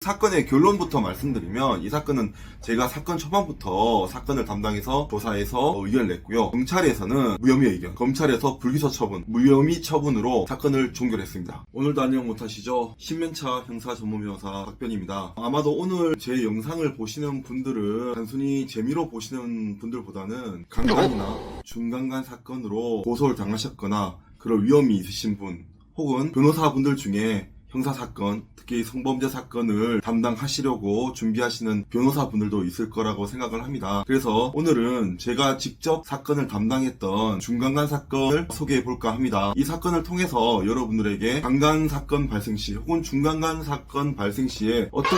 사건의 결론부터 말씀드리면 이 사건은 제가 사건 초반부터 사건을 담당해서 조사해서 의견을 냈고요. 경찰에서는 무혐의 의견, 검찰에서 불기소 처분, 무혐의 처분으로 사건을 종결했습니다. 오늘도 안녕 못하시죠? 신면차 형사 전문 변호사 박변입니다. 아마도 오늘 제 영상을 보시는 분들은 단순히 재미로 보시는 분들보다는 강간이나 중강간 사건으로 고소를 당하셨거나 그럴 위험이 있으신 분, 혹은 변호사분들 중에 형사사건, 특히 성범죄 사건을 담당하시려고 준비하시는 변호사분들도 있을 거라고 생각을 합니다. 그래서 오늘은 제가 직접 사건을 담당했던 중강간 사건을 소개해볼까 합니다. 이 사건을 통해서 여러분들에게 강간 사건 발생 시 혹은 중강간 사건 발생 시에 어떻게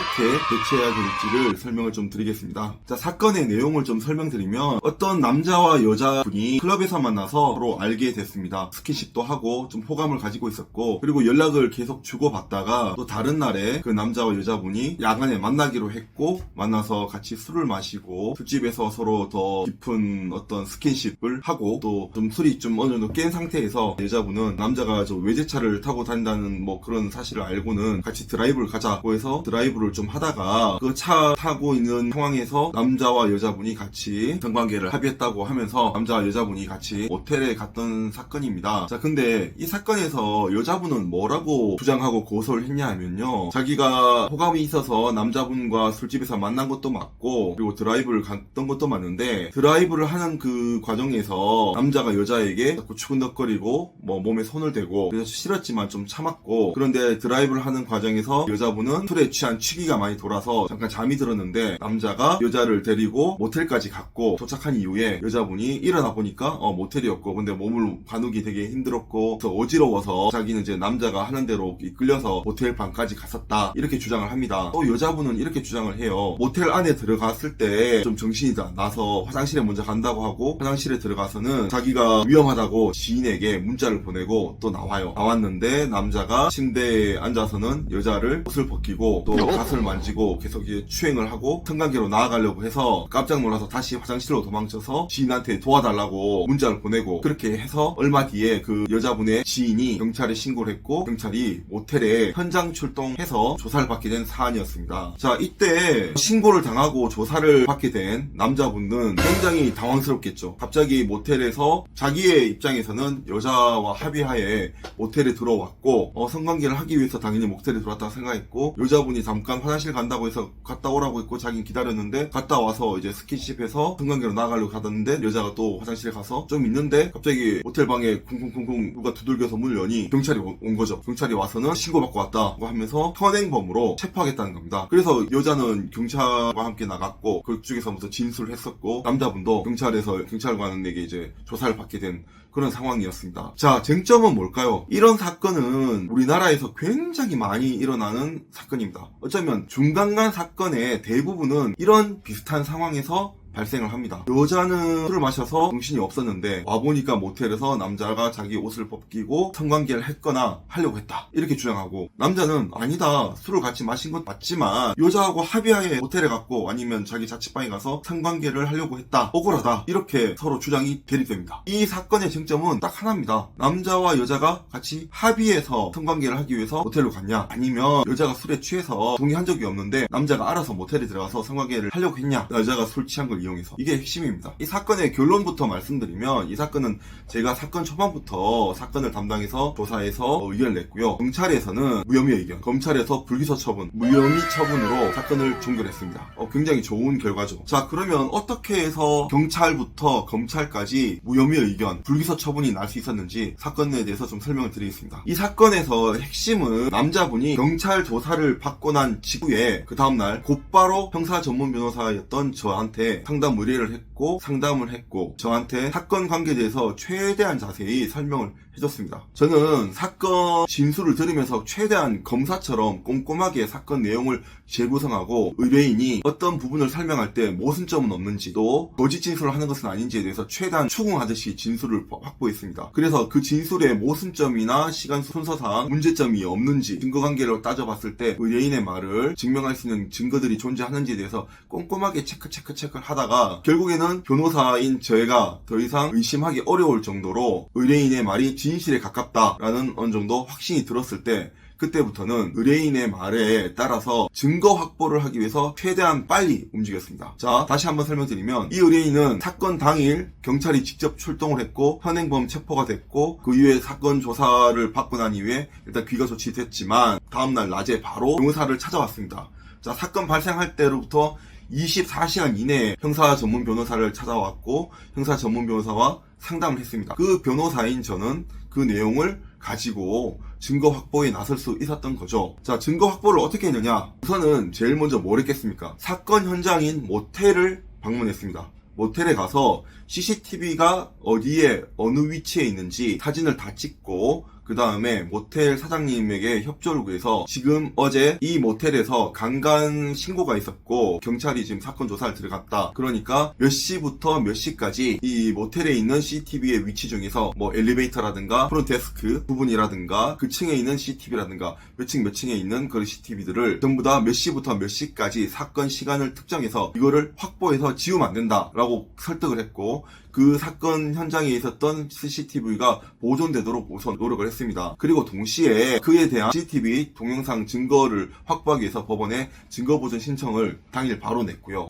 대처해야 될지를 설명을 좀 드리겠습니다. 자, 사건의 내용을 좀 설명드리면 어떤 남자와 여자분이 클럽에서 만나서 서로 알게 됐습니다. 스킨십도 하고 좀 호감을 가지고 있었고, 그리고 연락을 계속 주고받다가 또 다른 날에 그 남자와 여자분이 야간에 만나기로 했고, 만나서 같이 술을 마시고 술집에서 서로 더 깊은 어떤 스킨십을 하고, 또 좀 술이 좀 어느 정도 깬 상태에서 여자분은 남자가 저 외제차를 타고 다닌다는 뭐 그런 사실을 알고는 같이 드라이브를 가자고 해서 드라이브를 좀 하다가 그 차 타고 있는 상황에서 남자와 여자분이 같이 성관계를 합의했다고 하면서 남자와 여자분이 같이 모텔에 갔던 사건입니다. 자, 근데 이 사건에서 여자분은 뭐라고 주장하고 고소를 했냐 하면요, 자기가 호감이 있어서 남자분과 술집에서 만난 것도 맞고, 그리고 드라이브를 갔던 것도 맞는데, 드라이브를 하는 그 과정에서 남자가 여자에게 자꾸 추근덕거리고 뭐 몸에 손을 대고, 그래서 싫었지만 좀 참았고, 그런데 드라이브를 하는 과정에서 여자분은 술에 취한 취기가 많이 돌아서 잠깐 잠이 들었는데 남자가 여자를 데리고 모텔까지 갔고, 도착한 이후에 여자분이 일어나 보니까 모텔이었고, 근데 몸을 가누기 되게 힘들었고 그래서 어지러워서 자기는 이제 남자가 하는 대로 이끌려서 모텔 방까지 갔었다, 이렇게 주장을 합니다. 또 여자분은 이렇게 주장을 해요. 모텔 안에 들어갔을 때 좀 정신이 나서 화장실에 먼저 간다고 하고, 화장실에 들어가서는 자기가 위험하다고 지인에게 문자를 보내고 또 나왔는데 남자가 침대에 앉아서는 여자를 옷을 벗기고 또 가슴을 만지고 계속 이제 추행을 하고 성관계로 나아가려고 해서 깜짝 놀라서 다시 화장실로 도망쳐서 지인한테 도와달라고 문자를 보내고, 그렇게 해서 얼마 뒤에 그 여자분의 지인이 경찰에 신고를 했고, 경찰이 모텔에 현장 출동해서 조사를 받게 된 사안이었습니다. 자, 이때 신고를 당하고 조사를 받게 된 남자분은 굉장히 당황스럽겠죠. 갑자기 모텔에서 자기의 입장에서는 여자와 합의하에 모텔에 들어왔고 성관계를 하기 위해서 당연히 모텔에 들어왔다고 생각했고, 여자분이 잠깐 화장실 간다고 해서 갔다 오라고 했고 자기는 기다렸는데, 갔다 와서 이제 스킨십해서 성관계로 나가려고 가던데 여자가 또 화장실에 가서 좀 있는데 갑자기 모텔 방에 쿵쿵쿵쿵 누가 두들겨서 문을 여니 경찰이 온 거죠. 경찰이 와서는 신고받고 왔다고 하면서 현행범으로 체포하겠다는 겁니다. 그래서 여자는 경찰과 함께 나갔고 그쪽에서부터 진술을 했었고, 남자분도 경찰관에게 이제 조사를 받게 된 그런 상황이었습니다. 자, 쟁점은 뭘까요? 이런 사건은 우리나라에서 굉장히 많이 일어나는 사건입니다. 어쩌면 중강간 사건의 대부분은 이런 비슷한 상황에서 발생을 합니다. 여자는 술을 마셔서 정신이 없었는데 와보니까 모텔에서 남자가 자기 옷을 벗기고 성관계를 했거나 하려고 했다, 이렇게 주장하고, 남자는 아니다, 술을 같이 마신 건 맞지만 여자하고 합의하에 모텔에 갔고 아니면 자기 자취방에 가서 성관계를 하려고 했다, 억울하다, 이렇게 서로 주장이 대립됩니다. 이 사건의 쟁점은 딱 하나입니다. 남자와 여자가 같이 합의해서 성관계를 하기 위해서 모텔로 갔냐, 아니면 여자가 술에 취해서 동의한 적이 없는데 남자가 알아서 모텔에 들어가서 성관계를 하려고 했냐, 여자가 술 취한 걸 이용해서. 이게 핵심입니다. 이 사건의 결론부터 말씀드리면 이 사건은 제가 사건 초반부터 사건을 담당해서 조사해서 의견을 냈고요. 경찰에서는 무혐의 의견, 검찰에서 불기소 처분, 무혐의 처분으로 사건을 종결했습니다. 굉장히 좋은 결과죠. 자, 그러면 어떻게 해서 경찰부터 검찰까지 무혐의 의견, 불기소 처분이 날 수 있었는지 사건에 대해서 좀 설명을 드리겠습니다. 이 사건에서 핵심은 남자분이 경찰 조사를 받고 난 직후에 그 다음날 곧바로 형사 전문 변호사였던 저한테 상담 의뢰를 상담을 했고 저한테 사건 관계에 대해서 최대한 자세히 설명을 해줬습니다. 저는 사건 진술을 들으면서 최대한 검사처럼 꼼꼼하게 사건 내용을 재구성하고, 의뢰인이 어떤 부분을 설명할 때 모순점은 없는지, 또 거짓 진술을 하는 것은 아닌지에 대해서 최대한 추궁하듯이 진술을 확보했습니다. 그래서 그 진술의 모순점이나 시간 순서상 문제점이 없는지, 증거관계를 따져봤을 때 의뢰인의 말을 증명할 수 있는 증거들이 존재하는지에 대해서 꼼꼼하게 체크를 하다가 결국에는 변호사인 저희가 더 이상 의심하기 어려울 정도로 의뢰인의 말이 진실에 가깝다라는 어느 정도 확신이 들었을 때 그때부터는 의뢰인의 말에 따라서 증거 확보를 하기 위해서 최대한 빨리 움직였습니다. 자, 다시 한번 설명드리면 이 의뢰인은 사건 당일 경찰이 직접 출동을 했고 현행범 체포가 됐고 그 이후에 사건 조사를 받고 난 이후에 일단 귀가 조치됐지만 다음날 낮에 바로 변호사를 찾아왔습니다. 자, 사건 발생할 때로부터 24시간 이내에 형사 전문 변호사를 찾아왔고 형사 전문 변호사와 상담을 했습니다. 그 변호사인 저는 그 내용을 가지고 증거 확보에 나설 수 있었던 거죠. 자, 증거 확보를 어떻게 했느냐? 우선은 제일 먼저 뭘 했겠습니까? 사건 현장인 모텔을 방문했습니다. 모텔에 가서 CCTV가 어디에 어느 위치에 있는지 사진을 다 찍고 그 다음에 모텔 사장님에게 협조를 구해서 지금 어제 이 모텔에서 강간 신고가 있었고 경찰이 지금 사건 조사를 들어갔다. 그러니까 몇 시부터 몇 시까지 이 모텔에 있는 CCTV의 위치 중에서 뭐 엘리베이터라든가 프론트데스크 부분이라든가 그 층에 있는 CCTV라든가 몇 층에 있는 그 CCTV들을 전부 다 몇 시부터 몇 시까지 사건 시간을 특정해서 이거를 확보해서 지우면 안 된다라고 설득을 했고 그 사건 현장에 있었던 CCTV가 보존되도록 우선 노력을 했습니다. 그리고 동시에 그에 대한 CCTV 동영상 증거를 확보하기 위해서 법원에 증거보존 신청을 당일 바로 냈고요.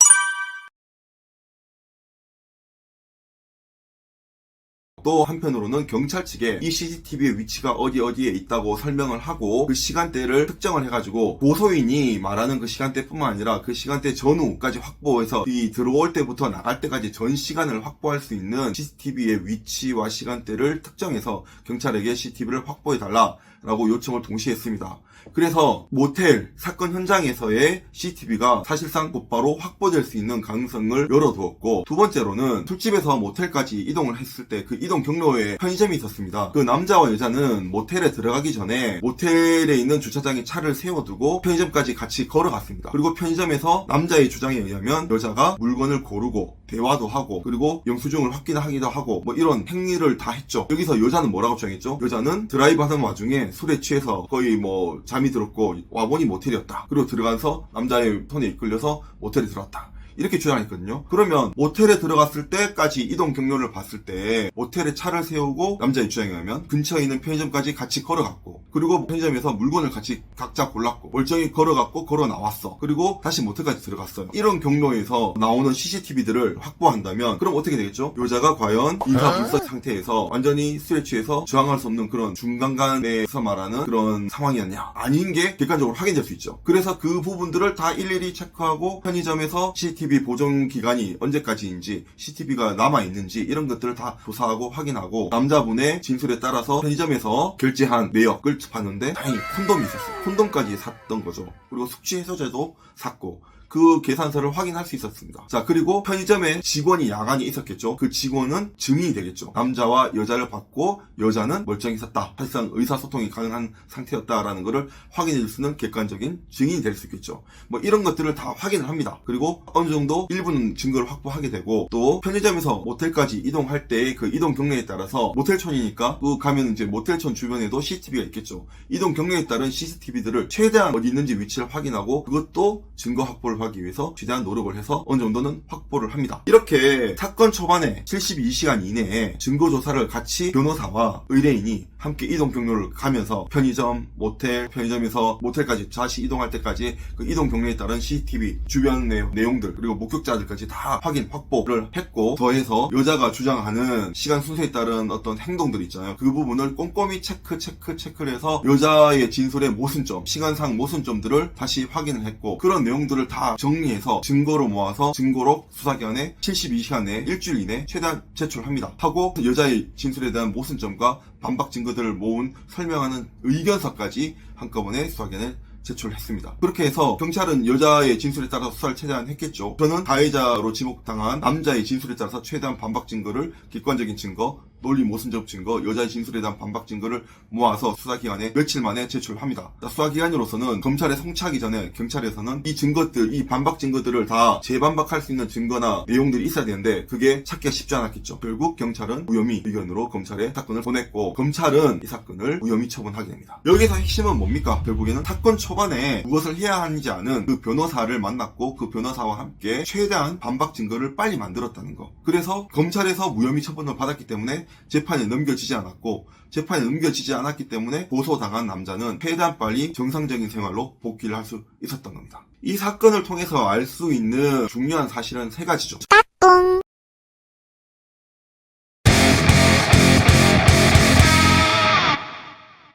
또 한편으로는 경찰 측에 이 CCTV의 위치가 어디에 있다고 설명을 하고 그 시간대를 특정을 해가지고 고소인이 말하는 그 시간대뿐만 아니라 그 시간대 전후까지 확보해서 이 들어올 때부터 나갈 때까지 전 시간을 확보할 수 있는 CCTV의 위치와 시간대를 특정해서 경찰에게 CCTV를 확보해달라라고 요청을 동시에 했습니다. 그래서 모텔 사건 현장에서의 CCTV가 사실상 곧바로 확보될 수 있는 가능성을 열어두었고, 두 번째로는 술집에서 모텔까지 이동을 했을 때 그 이동 경로에 편의점이 있었습니다. 그 남자와 여자는 모텔에 들어가기 전에 모텔에 있는 주차장에 차를 세워두고 편의점까지 같이 걸어갔습니다. 그리고 편의점에서 남자의 주장에 의하면 여자가 물건을 고르고 대화도 하고 그리고 영수증을 확인하기도 하고 뭐 이런 행위를 다 했죠. 여기서 여자는 뭐라고 주장했죠? 여자는 드라이브 하는 와중에 술에 취해서 거의 뭐 잠이 들었고 와보니 모텔이었다. 그리고 들어가서 남자의 손에 이끌려서 모텔에 들어왔다. 이렇게 주장했거든요. 그러면 모텔에 들어갔을 때까지 이동 경로를 봤을 때 모텔에 차를 세우고 남자의 주장에 의하면 근처에 있는 편의점까지 같이 걸어갔고 그리고 편의점에서 물건을 같이 각자 골랐고 멀쩡히 걸어갔고 걸어 나왔어. 그리고 다시 모텔까지 들어갔어요. 이런 경로에서 나오는 CCTV들을 확보한다면 그럼 어떻게 되겠죠? 여자가 과연 인사불성 상태에서 완전히 술에 취해서 저항할 수 없는 그런 중간간에서 말하는 그런 상황이었냐? 아닌 게 객관적으로 확인될 수 있죠. 그래서 그 부분들을 다 일일이 체크하고 편의점에서 CCTV 보존 기간이 언제까지인지 CCTV가 남아있는지 이런 것들을 다 조사하고 확인하고 남자분의 진술에 따라서 편의점에서 결제한 내역을 봤는데 다행히 콘돔이 있었어요. 콘돔까지 샀던 거죠. 그리고 숙취 해소제도 샀고 그 계산서를 확인할 수 있었습니다. 자, 그리고 편의점에 직원이 야간에 있었겠죠. 그 직원은 증인이 되겠죠. 남자와 여자를 봤고 여자는 멀쩡히 있었다. 사실상 의사소통이 가능한 상태였다라는 것을 확인해 줄 수 있는 객관적인 증인이 될 수 있겠죠. 뭐 이런 것들을 다 확인을 합니다. 그리고 어느 정도 일부는 증거를 확보하게 되고 또 편의점에서 모텔까지 이동할 때의 그 이동 경로에 따라서 모텔촌이니까 그 가면 이제 모텔촌 주변에도 CCTV가 있겠죠. 이동 경로에 따른 CCTV들을 최대한 어디 있는지 위치를 확인하고 그것도 증거 확보를 하기 위해서 최대한 노력을 해서 어느 정도는 확보를 합니다. 이렇게 사건 초반에 72시간 이내에 증거조사를 같이 변호사와 의뢰인이 함께 이동 경로를 가면서 편의점, 모텔, 편의점에서 모텔까지 다시 이동할 때까지 그 이동 경로에 따른 CCTV, 주변 내용들 그리고 목격자들까지 다 확인, 확보를 했고 더해서 여자가 주장하는 시간 순서에 따른 어떤 행동들 있잖아요. 그 부분을 꼼꼼히 체크를 해서 여자의 진술의 모순점, 시간상 모순점들을 다시 확인을 했고 그런 내용들을 다 정리해서 증거로 모아서 증거록 수사기관에 72시간 내에 일주일 이내 최대한 제출합니다. 하고 여자의 진술에 대한 모순점과 반박 증거들을 모은 설명하는 의견서까지 한꺼번에 수사기관에 제출했습니다. 그렇게 해서 경찰은 여자의 진술에 따라서 수사를 최대한 했겠죠. 저는 가해자로 지목당한 남자의 진술에 따라서 최대한 반박 증거를 객관적인 증거, 논리 모순적 증거, 여자의 진술에 대한 반박 증거를 모아서 수사기관에 며칠 만에 제출합니다. 수사기관으로서는 검찰에 송치하기 전에 경찰에서는 이 증거들, 이 반박 증거들을 다 재반박할 수 있는 증거나 내용들이 있어야 되는데 그게 찾기가 쉽지 않았겠죠. 결국 경찰은 무혐의 의견으로 검찰에 사건을 보냈고 검찰은 이 사건을 무혐의 처분하게 됩니다. 여기서 핵심은 뭡니까? 결국에는 사건 초반에 무엇을 해야 하는지 아는 그 변호사를 만났고 그 변호사와 함께 최대한 반박 증거를 빨리 만들었다는 거. 그래서 검찰에서 무혐의 처분을 받았기 때문에 재판에 넘겨지지 않았고, 재판에 넘겨지지 않았기 때문에 고소당한 남자는 최대한 빨리 정상적인 생활로 복귀를 할 수 있었던 겁니다. 이 사건을 통해서 알 수 있는 중요한 사실은 세 가지죠.